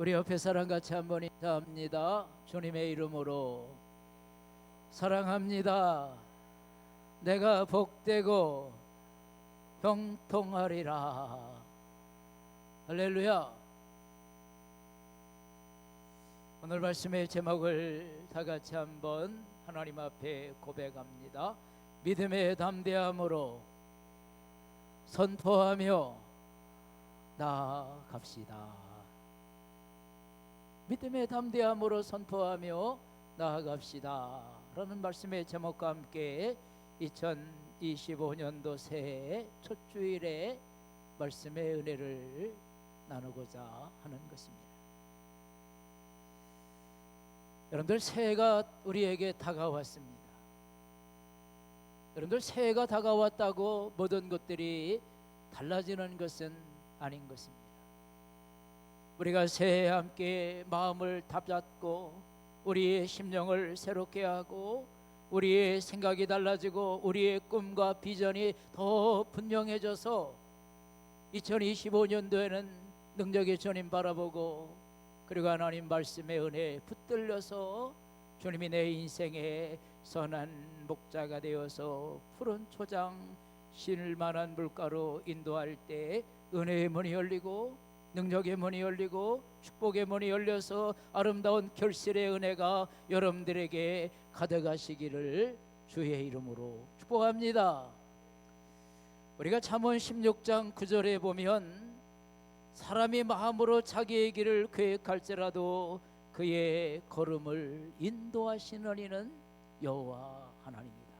우리 옆에 사람 같이 한번 인사합니다. 주님의 이름으로 사랑합니다. 내가 복되고 형통하리라. 할렐루야. 오늘 말씀의 제목을 다 같이 한번 하나님 앞에 고백합니다. 믿음의 담대함으로 선포하며 나아갑시다. 믿음의 담대함으로 선포하며 나아갑시다 라는 말씀의 제목과 함께 2025년도 새해 첫 주일에 말씀의 은혜를 나누고자 하는 것입니다. 여러분들, 새해가 우리에게 다가왔습니다. 여러분들, 새해가 다가왔다고 모든 것들이 달라지는 것은 아닌 것입니다. 우리가 새해에 함께 마음을 다잡고 우리의 심령을 새롭게 하고 우리의 생각이 달라지고 우리의 꿈과 비전이 더 분명해져서 2025년도에는 능력의 주님 바라보고 그리고 하나님 말씀의 은혜에 붙들려서 주님이 내 인생의 선한 목자가 되어서 푸른 초장 쉴 만한 물가로 인도할 때 은혜의 문이 열리고 능력의 문이 열리고 축복의 문이 열려서 아름다운 결실의 은혜가 여러분들에게 가득하시기를 주의 이름으로 축복합니다. 우리가 잠언 16장 9절에 보면 사람이 마음으로 자기의 길을 계획할지라도 그의 걸음을 인도하시는 이는 여호와 하나님이다.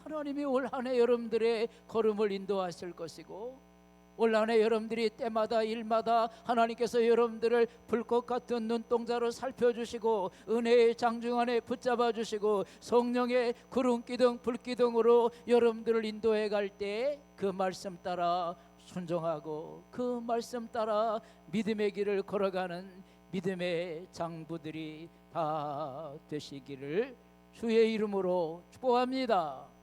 하나님이 올 한 해 여러분들의 걸음을 인도하실 것이고 올 한 해 여러분들이 때마다 일마다 하나님께서 여러분들을 불꽃 같은 눈동자로 살펴주시고 은혜의 장중 안에 붙잡아 주시고 성령의 구름기둥 불기둥으로 여러분들을 인도해 갈 때 그 말씀 따라 순종하고 그 말씀 따라 믿음의 길을 걸어가는 믿음의 장부들이 다 되시기를 주의 이름으로 축복합니다.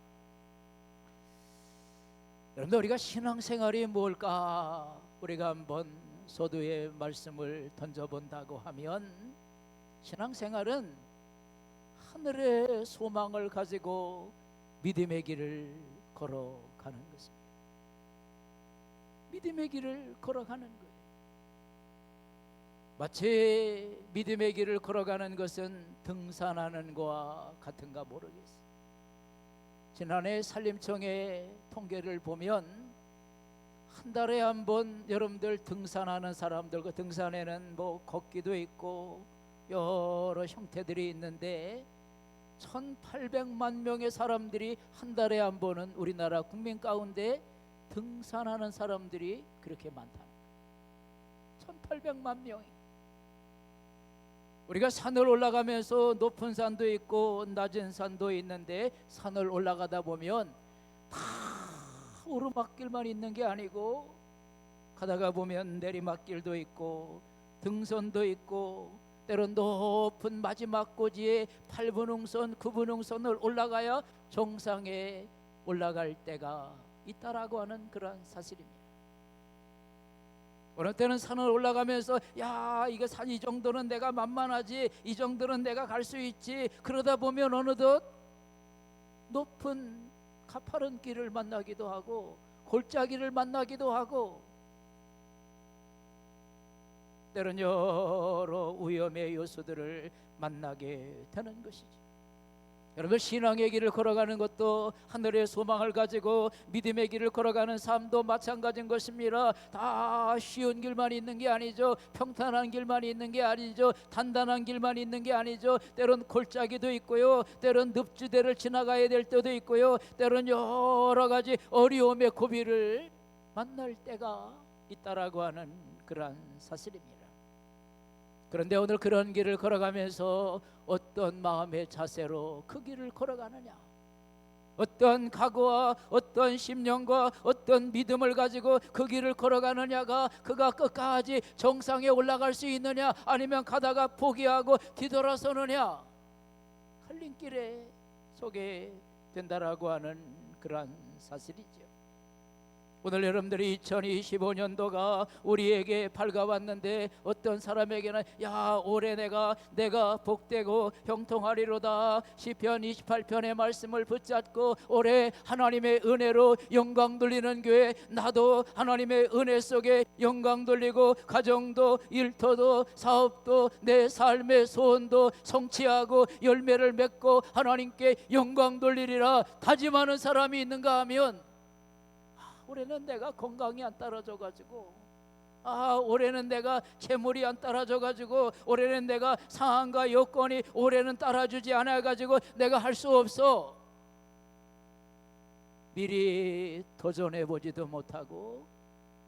여러분들, 우리가 신앙생활이 뭘까? 우리가 한번 서두에 말씀을 던져본다고 하면 신앙생활은 하늘의 소망을 가지고 믿음의 길을 걸어가는 것입니다. 믿음의 길을 걸어가는 거예요. 마치 믿음의 길을 걸어가는 것은 등산하는 것과 같은가 모르겠어요. 지난해 산림청의 통계를 보면 한 달에 한 번 여러분들 등산하는 사람들, 그 등산에는 뭐 걷기도 있고 여러 형태들이 있는데 1800만 명의 사람들이 한 달에 한 번은 우리나라 국민 가운데 등산하는 사람들이 그렇게 많다. 1800만 명이. 우리가 산을 올라가면서 높은 산도 있고 낮은 산도 있는데 산을 올라가다 보면 다 오르막길만 있는 게 아니고 가다가 보면 내리막길도 있고 등선도 있고 때론 높은 마지막 고지에 8분흥선 9분흥선을 올라가야 정상에 올라갈 때가 있다라고 하는 그런 사실입니다. 어느 때는 산을 올라가면서 야, 이거 산 이 정도는 내가 만만하지, 이 정도는 내가 갈 수 있지. 그러다 보면 어느덧 높은 가파른 길을 만나기도 하고 골짜기를 만나기도 하고 때론 여러 위험의 요소들을 만나게 되는 것이죠. 여러분, 신앙의 길을 걸어가는 것도 하늘의 소망을 가지고 믿음의 길을 걸어가는 삶도 마찬가지인 것입니다. 다 쉬운 길만 있는 게 아니죠. 평탄한 길만 있는 게 아니죠. 단단한 길만 있는 게 아니죠. 때론 골짜기도 있고요, 때론 늪지대를 지나가야 될 때도 있고요, 때론 여러 가지 어려움의 고비를 만날 때가 있다라고 하는 그러한 사실입니다. 그런데 오늘 그런 길을 걸어가면서 어떤 마음의 자세로 그 길을 걸어가느냐, 어떤 각오와 어떤 심령과 어떤 믿음을 가지고 그 길을 걸어가느냐가 그가 끝까지 정상에 올라갈 수 있느냐 아니면 가다가 포기하고 뒤돌아서느냐 갈림길에 서게 된다라고 하는 그러한 사실이죠. 오늘 여러분들이 2025년도가 우리에게 밝아왔는데 어떤 사람에게는 야 올해 내가 복되고 형통하리로다 시편 28편의 말씀을 붙잡고 올해 하나님의 은혜로 영광 돌리는 교회, 나도 하나님의 은혜 속에 영광 돌리고 가정도 일터도 사업도 내 삶의 소원도 성취하고 열매를 맺고 하나님께 영광 돌리리라 다짐하는 사람이 있는가 하면 올해는 내가 건강이 안 따라줘 가지고 올해는 내가 재물이 안 따라줘 가지고 올해는 내가 상황과 여건이 올해는 따라주지 않아 가지고 내가 할 수 없어. 미리 도전해 보지도 못하고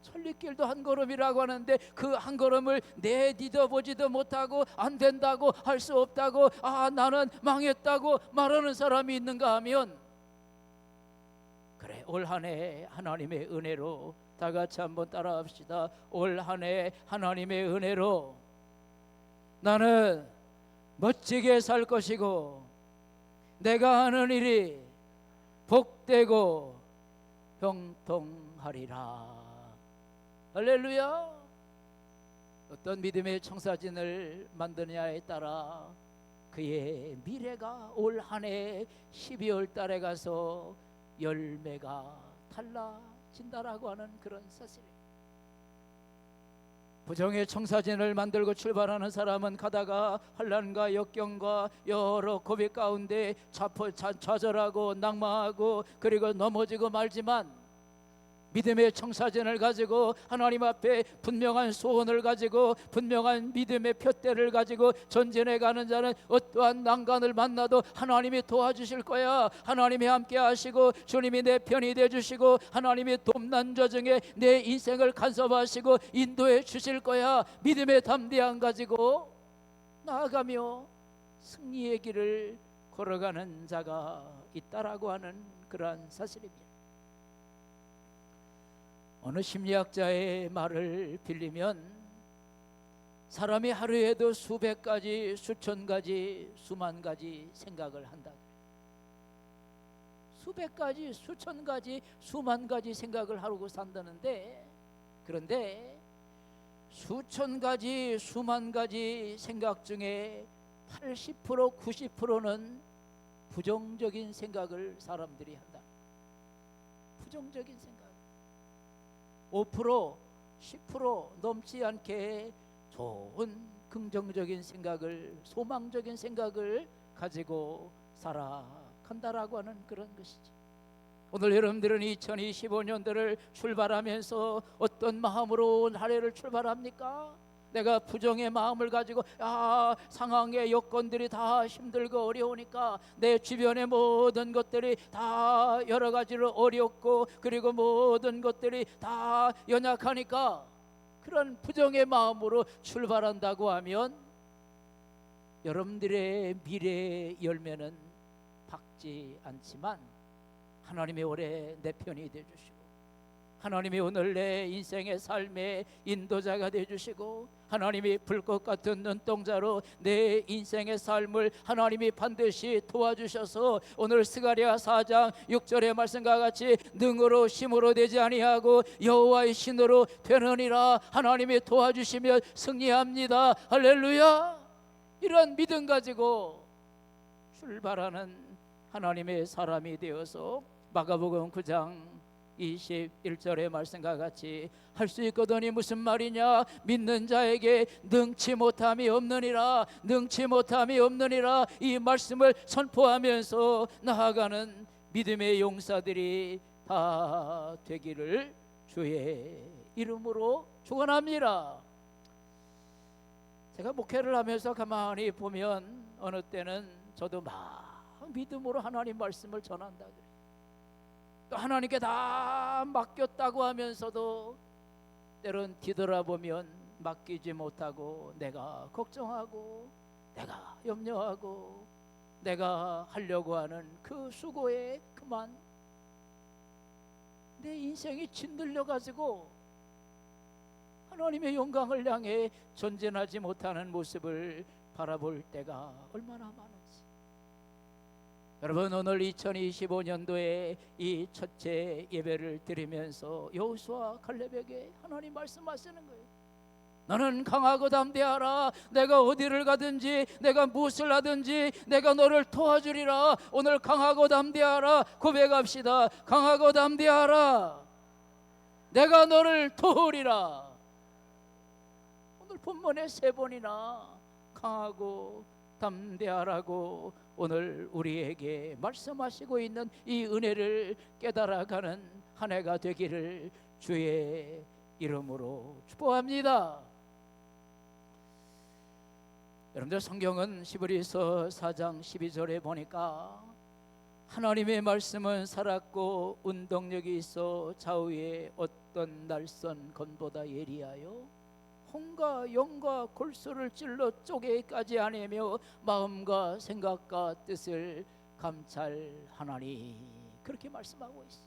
천리길도 한 걸음이라고 하는데 그 한 걸음을 내디뎌 보지도 못하고 안 된다고 할 수 없다고 나는 망했다고 말하는 사람이 있는가 하면 그래, 올 한 해 하나님의 은혜로 다 같이 한번 따라합시다. 올 한 해 하나님의 은혜로 나는 멋지게 살 것이고 내가 하는 일이 복되고 형통하리라. 할렐루야. 어떤 믿음의 청사진을 만드느냐에 따라 그의 미래가 올 한 해 12월 달에 가서 열매가 달라진다라고 하는 그런 사실이에요. 부정의 청사진을 만들고 출발하는 사람은 가다가 환난과 역경과 여러 고비 가운데 좌절하고 낙망하고 그리고 넘어지고 말지만 믿음의 청사진을 가지고 하나님 앞에 분명한 소원을 가지고 분명한 믿음의 푯대를 가지고 전진해 가는 자는 어떠한 난간을 만나도 하나님이 도와주실 거야. 하나님이 함께 하시고 주님이 내 편이 되어주시고 하나님이 돕난 저중에 내 인생을 간섭하시고 인도해 주실 거야. 믿음의 담대함 가지고 나아가며 승리의 길을 걸어가는 자가 있다라고 하는 그러한 사실입니다. 어느 심리학자의 말을 빌리면 사람이 하루에도 수백 가지, 수천 가지, 수만 가지 생각을 한다. 수백 가지, 수천 가지, 수만 가지 생각을 하고 산다는데, 그런데 수천 가지, 수만 가지 생각 중에 80%, 90%는 부정적인 생각을 사람들이 한다. 부정적인 생각. 5%, 10% 넘지 않게 좋은 긍정적인 생각을, 소망적인 생각을 가지고 살아간다라고 하는 그런 것이지. 오늘 여러분들은 2025년도를 출발하면서 어떤 마음으로 한 해를 출발합니까? 내가 부정의 마음을 가지고 상황의 여건들이 다 힘들고 어려우니까 내 주변의 모든 것들이 다 여러 가지로 어렵고 그리고 모든 것들이 다 연약하니까 그런 부정의 마음으로 출발한다고 하면 여러분들의 미래의 열매는 박지 않지만 하나님의 올해 내 편이 되어주시고 하나님이 오늘 내 인생의 삶의 인도자가 되어주시고 하나님이 불꽃 같은 눈동자로 내 인생의 삶을 하나님이 반드시 도와주셔서 오늘 스가랴 4장 6절의 말씀과 같이 능으로 힘으로 되지 아니하고 여호와의 신으로 되느니라. 하나님이 도와주시면 승리합니다. 할렐루야. 이런 믿음 가지고 출발하는 하나님의 사람이 되어서 마가복음 9장 21절의 말씀과 같이 할 수 있거든이 무슨 말이냐? 믿는 자에게 능치 못함이 없느니라. 능치 못함이 없느니라. 이 말씀을 선포하면서 나아가는 믿음의 용사들이 다 되기를 주의 이름으로 축원합니다. 제가 목회를 하면서 가만히 보면 어느 때는 저도 막 믿음으로 하나님 말씀을 전한다 그래요. 또 하나님께 다 맡겼다고 하면서도 때론 뒤돌아보면 맡기지 못하고 내가 걱정하고 내가 염려하고 내가 하려고 하는 그 수고에 그만 내 인생이 짓눌려 가지고 하나님의 영광을 향해 전진하지 못하는 모습을 바라볼 때가 얼마나 많은지. 여러분, 오늘 2025년도에 이 첫째 예배를 드리면서 여호수아 갈렙에게 하나님 말씀하시는 거예요. 너는 강하고 담대하라. 내가 어디를 가든지, 내가 무엇을 하든지 내가 너를 도와주리라. 오늘 강하고 담대하라 고백합시다. 강하고 담대하라. 내가 너를 도우리라. 오늘 본문에 3번이나 강하고 담대하라고 오늘 우리에게 말씀하시고 있는 이 은혜를 깨달아가는 한 해가 되기를 주의 이름으로 축복합니다. 여러분들, 성경은 히브리서 4장 12절에 보니까 하나님의 말씀은 살았고 운동력이 있어 좌우에 어떤 날선 검보다 예리하여 혼과 영과 골수를 찔러 쪼개까지 아내며 마음과 생각과 뜻을 감찰하나니, 그렇게 말씀하고 있어요.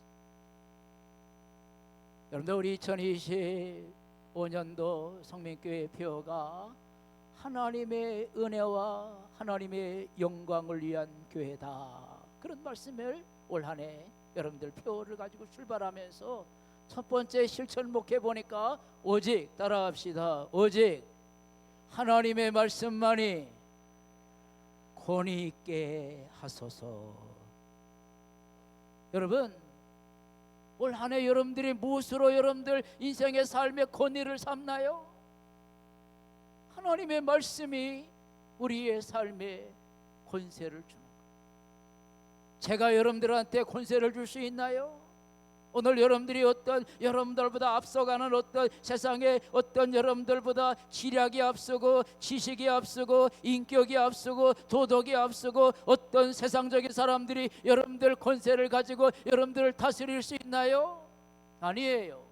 여러분들, 우리 2025년도 성민교회 표어가 하나님의 은혜와 하나님의 영광을 위한 교회다, 그런 말씀을 올 한 해 여러분들 표어를 가지고 출발하면서 첫 번째 실천 목회 보니까 오직, 따라합시다, 오직 하나님의 말씀만이 권위 있게 하소서. 여러분, 올 한 해 여러분들이 무엇으로 여러분들 인생의 삶의 권위를 삼나요? 하나님의 말씀이 우리의 삶에 권세를 주는 거예요. 제가 여러분들한테 권세를 줄 수 있나요? 오늘 여러분들이 어떤 여러분들보다 앞서가는 어떤 세상에 어떤 여러분들보다 지략이 앞서고 지식이 앞서고 인격이 앞서고 도덕이 앞서고 어떤 세상적인 사람들이 여러분들 권세를 가지고 여러분들을 다스릴 수 있나요? 아니에요.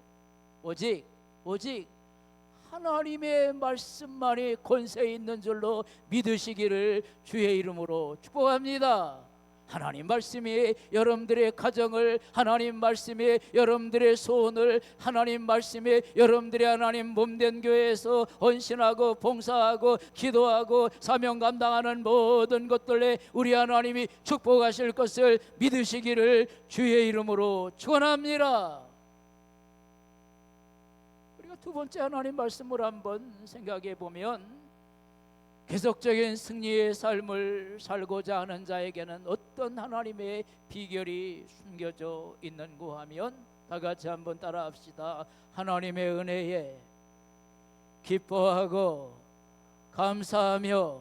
오직 하나님의 말씀만이 권세 있는 줄로 믿으시기를 주의 이름으로 축복합니다. 하나님 말씀이 여러분들의 가정을, 하나님 말씀이 여러분들의 소원을, 하나님 말씀이 여러분들의 하나님 몸된 교회에서 헌신하고 봉사하고 기도하고 사명 감당하는 모든 것들에 우리 하나님이 축복하실 것을 믿으시기를 주의 이름으로 축원합니다. 우리가 두 번째 하나님 말씀을 한번 생각해 보면, 계속적인 승리의 삶을 살고자 하는 자에게는 어떤 하나님의 비결이 숨겨져 있는가 하면, 다 같이 한번 따라합시다. 하나님의 은혜에 기뻐하고 감사하며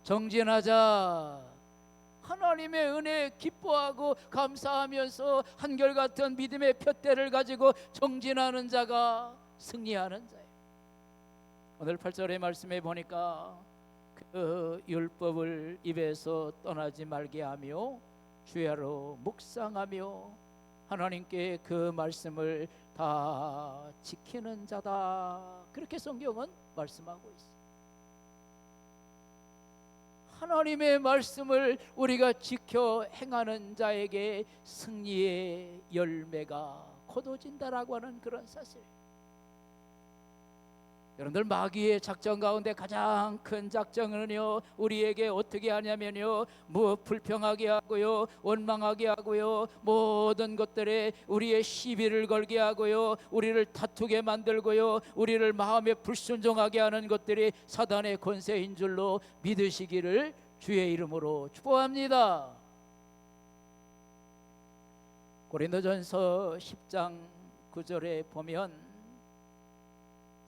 정진하자. 하나님의 은혜에 기뻐하고 감사하면서 한결같은 믿음의 푯대를 가지고 정진하는 자가 승리하는 자예요. 오늘 8절의 말씀에 보니까 그 율법을 입에서 떠나지 말게 하며 주야로 묵상하며 하나님께 그 말씀을 다 지키는 자다, 그렇게 성경은 말씀하고 있어요. 하나님의 말씀을 우리가 지켜 행하는 자에게 승리의 열매가 거둬진다라고 하는 그런 사실이에요. 여러분들, 마귀의 작전 가운데 가장 큰 작전은요, 우리에게 어떻게 하냐면요, 불평하게 하고요, 원망하게 하고요, 모든 것들에 우리의 시비를 걸게 하고요, 우리를 다투게 만들고요, 우리를 마음에 불순종하게 하는 것들이 사단의 권세인 줄로 믿으시기를 주의 이름으로 축복합니다. 고린도전서 10장 9절에 보면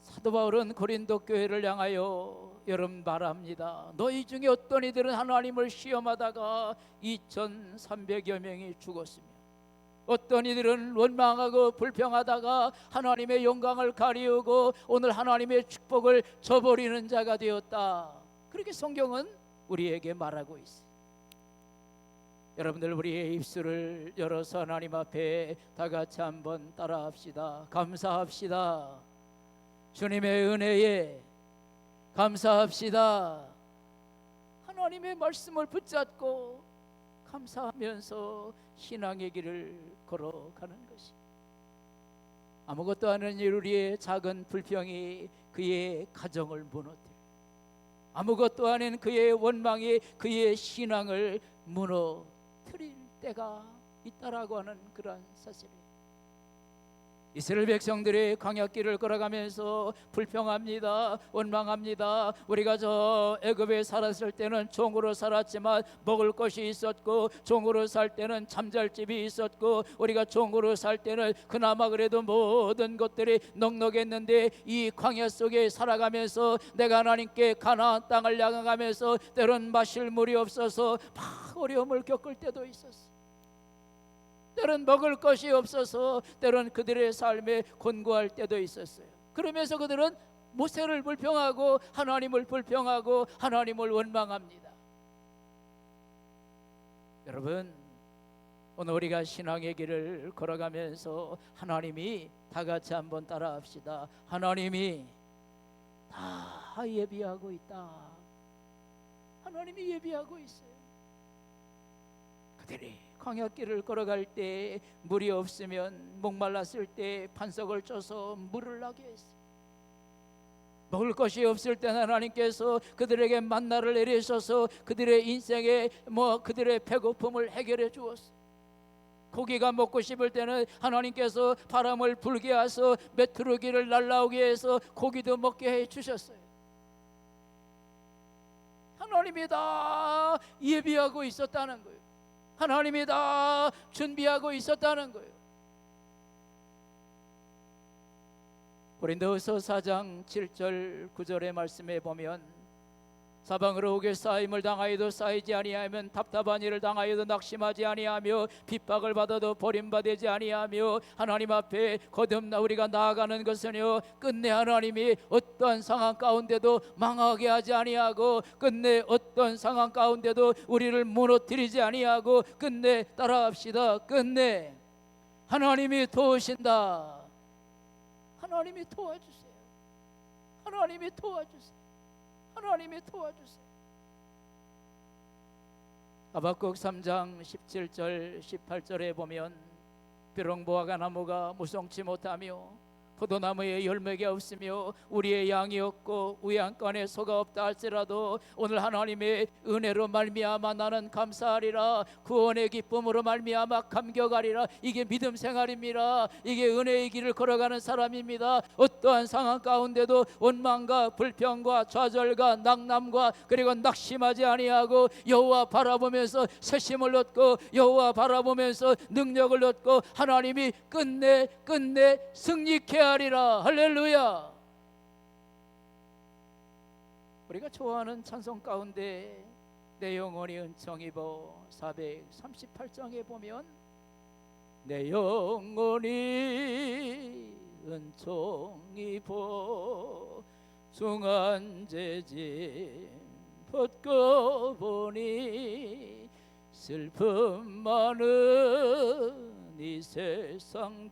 사도 바울은 고린도 교회를 향하여 여러분 말합니다. 너희 중에 어떤 이들은 하나님을 시험하다가 2300여 명이 죽었으며 어떤 이들은 원망하고 불평하다가 하나님의 영광을 가리우고 오늘 하나님의 축복을 저버리는 자가 되었다, 그렇게 성경은 우리에게 말하고 있어요. 여러분들, 우리의 입술을 열어서 하나님 앞에 다 같이 한번 따라합시다. 감사합시다. 주님의 은혜에 감사합시다. 하나님의 말씀을 붙잡고 감사하면서 신앙의 길을 걸어가는 것이, 아무것도 아닌 우리의 작은 불평이 그의 가정을 무너뜨려, 아무것도 아닌 그의 원망이 그의 신앙을 무너뜨릴 때가 있다라고 하는 그런 사실이에요. 이스라엘 백성들이 광야길을 걸어가면서 불평합니다. 원망합니다. 우리가 저 애굽에 살았을 때는 종으로 살았지만 먹을 것이 있었고, 종으로 살 때는 잠잘 집이 있었고, 우리가 종으로 살 때는 그나마 그래도 모든 것들이 넉넉했는데, 이 광야 속에 살아가면서 내가 하나님께 가나안 땅을 향해가면서 때론 마실 물이 없어서 막 어려움을 겪을 때도 있었어. 때론 먹을 것이 없어서 때론 그들의 삶에 곤고할 때도 있었어요. 그러면서 그들은 모세를 불평하고 하나님을 불평하고 하나님을 원망합니다. 여러분, 오늘 우리가 신앙의 길을 걸어가면서 하나님이 다 같이 한번 따라합시다. 하나님이 다 예비하고 있다. 하나님이 예비하고 있어요. 그들이 광야길을 걸어갈 때 물이 없으면, 목말랐을 때 반석을 쳐서 물을 나게 했어요. 먹을 것이 없을 때 하나님께서 그들에게 만나를 내리셔서 그들의 인생에 그들의 배고픔을 해결해 주었어요. 고기가 먹고 싶을 때는 하나님께서 바람을 불게 하셔서 메뚜기를 날라오게 해서 고기도 먹게 해 주셨어요. 하나님이 다 예비하고 있었다는 거예요. 하나님이 다 준비하고 있었다는 거예요. 고린도후서 4장 7절 9절의 말씀에 보면, 사방으로 옥에 쌓임을 당하여도 쌓이지 아니하면, 답답한 일을 당하여도 낙심하지 아니하며, 핍박을 받아도 버림받지 아니하며, 하나님 앞에 거듭나 우리가 나아가는 것은요, 끝내 하나님이 어떠한 상황 가운데도 망하게 하지 아니하고, 끝내 어떤 상황 가운데도 우리를 무너뜨리지 아니하고, 끝내 따라합시다. 끝내 하나님이 도우신다. 하나님이 도와주세요. 하나님이 도와주세요. 하나님이 도와주세요. 하박국 3장 17절 18절에 보면, 벼롱보화과 나무가 무성치 못하며 포도나무에 열매가 없으며 우리의 양이 없고 우양간에 소가 없다 할지라도, 오늘 하나님의 은혜로 말미암아 나는 감사하리라. 구원의 기쁨으로 말미암아 감격하리라. 이게 믿음 생활입니다. 이게 은혜의 길을 걸어가는 사람입니다. 어떠한 상황 가운데도 원망과 불평과 좌절과 낙담과 그리고 낙심하지 아니하고, 여호와 바라보면서 새심을 얻고 여호와 바라보면서 능력을 얻고, 하나님이 끝내 승리케 하리라. 할렐루야. 우리가 좋아하는 찬송 가운데 내 영혼이 은총 입어 438장에 보면, 내 영혼이 은총 입어 중한 재짐 벗고 보니, 슬픔 많은 이 세상도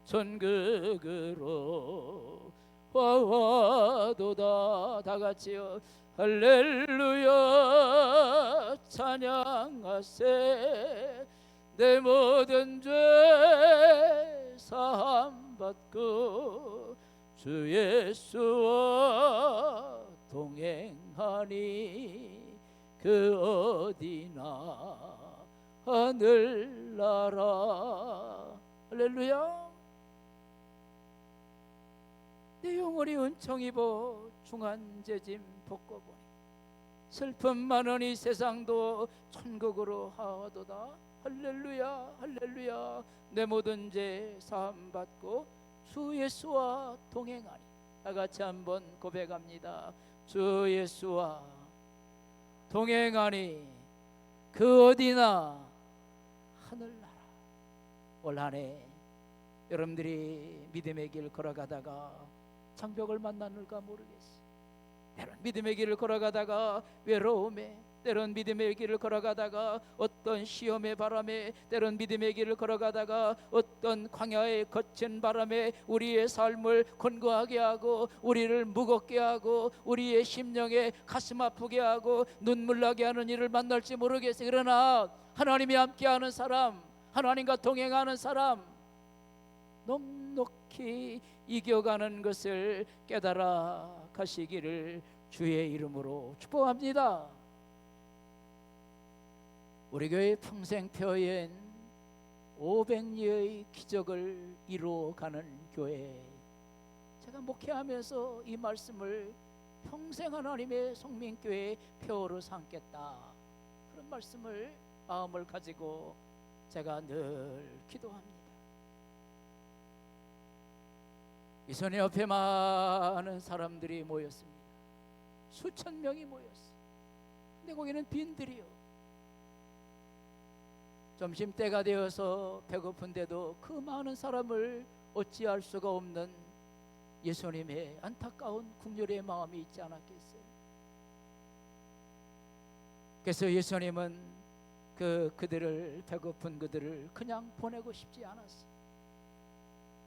천국으로 와와도다. 다 같이요. 할렐루야 찬양하세. 내 모든 죄 사함 받고 주 예수와 동행하니, 그 어디나 하늘나라. 할렐루야. 내 영혼이 은총 입어 중한 재짐 벗고 보니, 슬픔 많은 이 세상도 천국으로 하도다. 할렐루야. 할렐루야. 내 모든 죄 사함 받고 주 예수와 동행하니. 다 같이 한번 고백합니다. 주 예수와 동행하니, 그 어디나 하늘나라. 올 한 해 여러분들이 믿음의 길 걸어가다가 장벽을 만나는가 모르겠어요. 때론 믿음의 길을 걸어가다가 외로움에, 때론 믿음의 길을 걸어가다가 어떤 시험의 바람에, 때론 믿음의 길을 걸어가다가 어떤 광야의 거친 바람에 우리의 삶을 곤고하게 하고, 우리를 무겁게 하고, 우리의 심령에 가슴 아프게 하고 눈물 나게 하는 일을 만날지 모르겠어요. 그러나 하나님이 함께하는 사람, 하나님과 동행하는 사람, 넉넉히 이겨가는 것을 깨달아 가시기를 주의 이름으로 축복합니다. 우리 교회 평생표엔 500리의 기적을 이루어가는 교회, 제가 목회하면서 이 말씀을 평생 하나님의 성민교회의 표어로 삼겠다, 그런 말씀을 마음을 가지고 제가 늘 기도합니다. 이선의 옆에 많은 사람들이 모였습니다. 수천 명이 모였어요. 근데 거기는 빈들이요. 점심때가 되어서 배고픈데도 그 많은 사람을 어찌할 수가 없는 예수님의 안타까운 국률의 마음이 있지 않았겠어요? 그래서 예수님은 그들을, 배고픈 그들을 그냥 보내고 싶지 않았어요.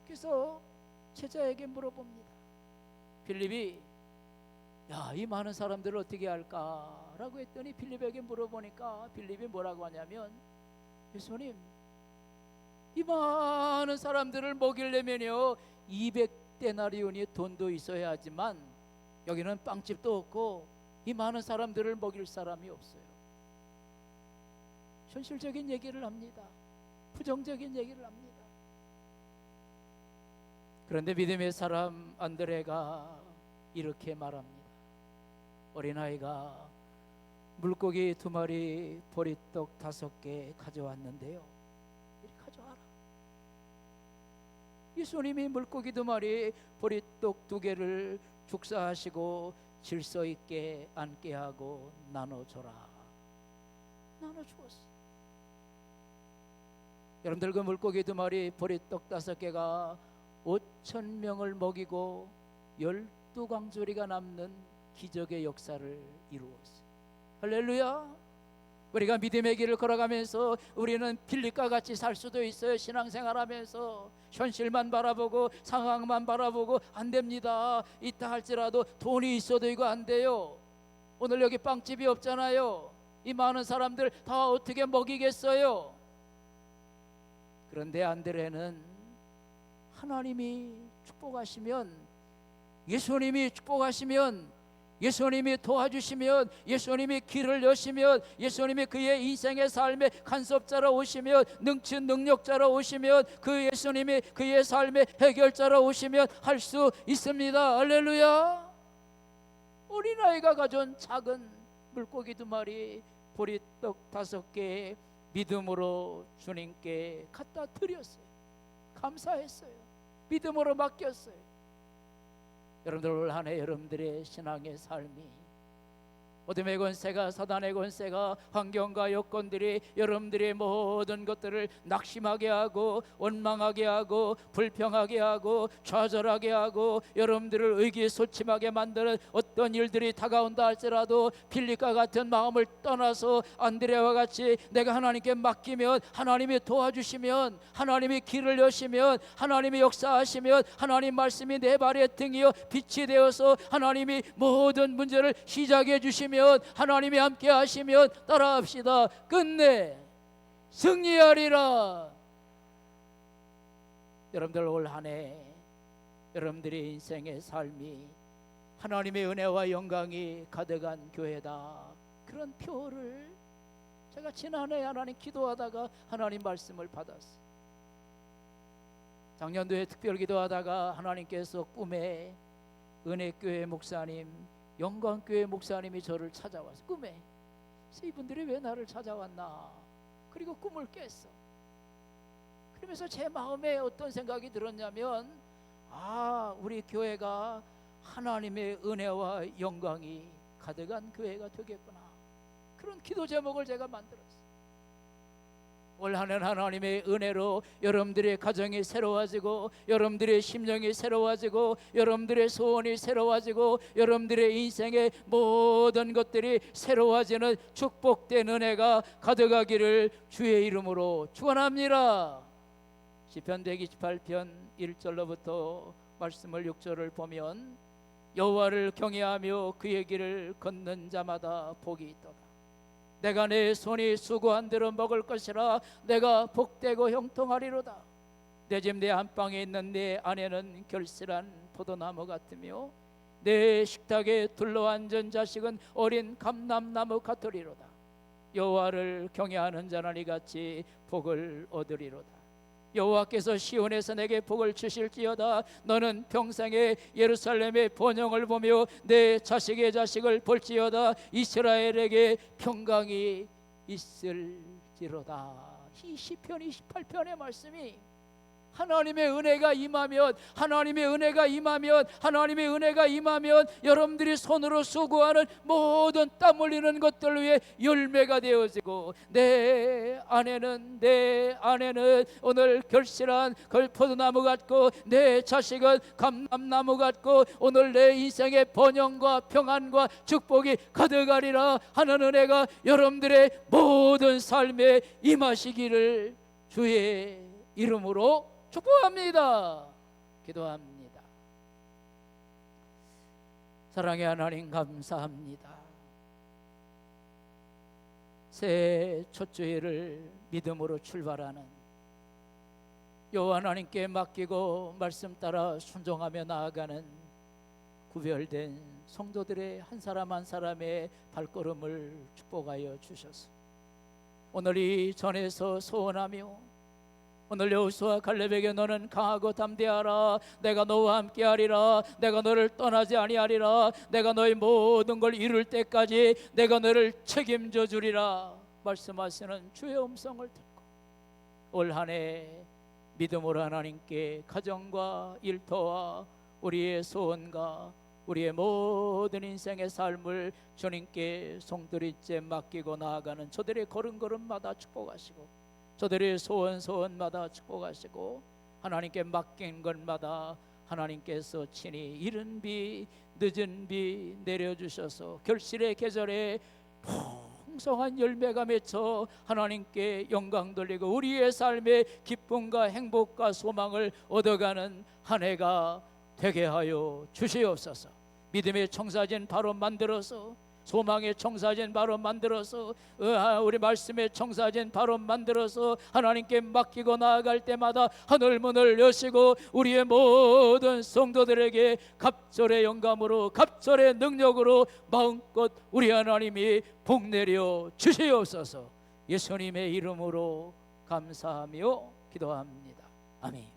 그래서 제자에게 물어봅니다. 빌립이 이 많은 사람들을 어떻게 할까? 라고 했더니 빌립에게 물어보니까 빌립이 뭐라고 하냐면, 예수님, 이 많은 사람들을 먹이려면요 200데나리온의 돈도 있어야 하지만 여기는 빵집도 없고 이 많은 사람들을 먹일 사람이 없어요. 현실적인 얘기를 합니다. 부정적인 얘기를 합니다. 그런데 믿음의 사람 안드레가 이렇게 말합니다. 어린아이가 물고기 2마리, 보리떡 5개 가져왔는데요, 이리 가져와라. 예수님이 물고기 2마리, 보리떡 2개를 축사하시고 질서 있게 앉게 하고 나눠줘라. 나눠주었어. 여러분들, 그 물고기 2마리, 보리떡 5개가 5,000명을 먹이고 12광주리가 남는 기적의 역사를 이루었어요. 할렐루야. 우리가 믿음의 길을 걸어가면서 우리는 빌립과 같이 살 수도 있어요. 신앙생활하면서 현실만 바라보고 상황만 바라보고 안 됩니다. 있다 할지라도 돈이 있어도 이거 안 돼요. 오늘 여기 빵집이 없잖아요. 이 많은 사람들 다 어떻게 먹이겠어요? 그런데 안드레는 하나님이 축복하시면, 예수님이 축복하시면, 예수님이 도와주시면, 예수님이 길을 여시면, 예수님이 그의 인생의 삶의 간섭자로 오시면, 능치 능력자로 오시면, 그 예수님이 그의 삶의 해결자로 오시면 할 수 있습니다. 할렐루야. 어린아이가 가져온 작은 물고기 2마리, 보리떡 5개 믿음으로 주님께 갖다 드렸어요. 감사했어요. 믿음으로 맡겼어요. 여러분들, 올 한 해 여러분들의 신앙의 삶이, 어둠의 권세가, 사단의 권세가, 환경과 여건들이 여러분들의 모든 것들을 낙심하게 하고 원망하게 하고 불평하게 하고 좌절하게 하고 여러분들을 의기소침하게 만드는 어떤 일들이 다가온다 할지라도 빌립과 같은 마음을 떠나서 안드레와 같이 내가 하나님께 맡기면, 하나님이 도와주시면, 하나님이 길을 여시면, 하나님이 역사하시면, 하나님 말씀이 내 발의 등이요 빛이 되어서 하나님이 모든 문제를 시작해 주시면, 하나님이 함께 하시면, 따라합시다, 끝내 승리하리라. 여러분들, 올 한 해 여러분들의 인생의 삶이 하나님의 은혜와 영광이 가득한 교회다, 그런 표를 제가 지난해 하나님 기도하다가 하나님 말씀을 받았어요. 작년도에 특별 기도하다가 하나님께서 꿈에 은혜교회 목사님, 영광교회 목사님이 저를 찾아와서, 꿈에, 이분들이 왜 나를 찾아왔나, 그리고 꿈을 깼어. 그러면서 제 마음에 어떤 생각이 들었냐면, 우리 교회가 하나님의 은혜와 영광이 가득한 교회가 되겠구나, 그런 기도 제목을 제가 만들었어요. 올 한 해는 하나님의 은혜로 여러분들의 가정이 새로워지고, 여러분들의 심령이 새로워지고, 여러분들의 소원이 새로워지고, 여러분들의 인생의 모든 것들이 새로워지는 축복된 은혜가 가득하기를 주의 이름으로 축원합니다. 시편 128편 1절로부터 말씀을 6절을 보면, 여호와를 경외하며 그의 길을 걷는 자마다 복이 있도다. 내가 내 손이 수고한 대로 먹을 것이라. 내가 복되고 형통하리로다. 내 집 내 안방에 있는 내 아내는 결실한 포도나무 같으며, 내 식탁에 둘러앉은 자식은 어린 감람나무 같으리로다. 여호와를 경외하는 자는 이같이 복을 얻으리로다. 여호와께서 시온에서 내게 복을 주실지어다. 너는 평생에 예루살렘의 번영을 보며 내 자식의 자식을 볼지어다. 이스라엘에게 평강이 있을지로다. 이 시편 28편의 말씀이 하나님의 은혜가 임하면, 하나님의 은혜가 임하면, 하나님의 은혜가 임하면 여러분들이 손으로 수고하는 모든 땀 흘리는 것들 위해 열매가 되어지고, 내 안에는 오늘 결실한 포도나무 같고, 내 자식은 감람나무 같고, 오늘 내 인생의 번영과 평안과 축복이 가득하리라 하는 은혜가 여러분들의 모든 삶에 임하시기를 주의 이름으로 축복합니다. 기도합니다. 사랑의 하나님, 감사합니다. 새해 첫 주일을 믿음으로 출발하는 여호와 하나님께 맡기고 말씀 따라 순종하며 나아가는 구별된 성도들의 한 사람 한 사람의 발걸음을 축복하여 주셔서 오늘 이 전에서 소원하며 오늘 여호수아 갈렙에게 너는 강하고 담대하라. 내가 너와 함께하리라. 내가 너를 떠나지 아니하리라. 내가 너의 모든 걸 이룰 때까지 내가 너를 책임져 주리라 말씀하시는 주의 음성을 듣고 올 한 해 믿음으로 하나님께 가정과 일터와 우리의 소원과 우리의 모든 인생의 삶을 주님께 송두리째 맡기고 나아가는 저들의 걸음걸음마다 축복하시고, 저들의 소원마다 축복하시고, 하나님께 맡긴 것마다 하나님께서 친히 이른 비 늦은 비 내려주셔서 결실의 계절에 풍성한 열매가 맺혀 하나님께 영광 돌리고 우리의 삶에 기쁨과 행복과 소망을 얻어가는 한 해가 되게 하여 주시옵소서. 믿음의 청사진 바로 만들어서, 소망의 청사진 바로 만들어서, 우리 말씀의 청사진 바로 만들어서 하나님께 맡기고 나아갈 때마다 하늘문을 여시고 우리의 모든 성도들에게 갑절의 영감으로 갑절의 능력으로 마음껏 우리 하나님이 복내려 주시옵소서. 예수님의 이름으로 감사하며 기도합니다. 아멘.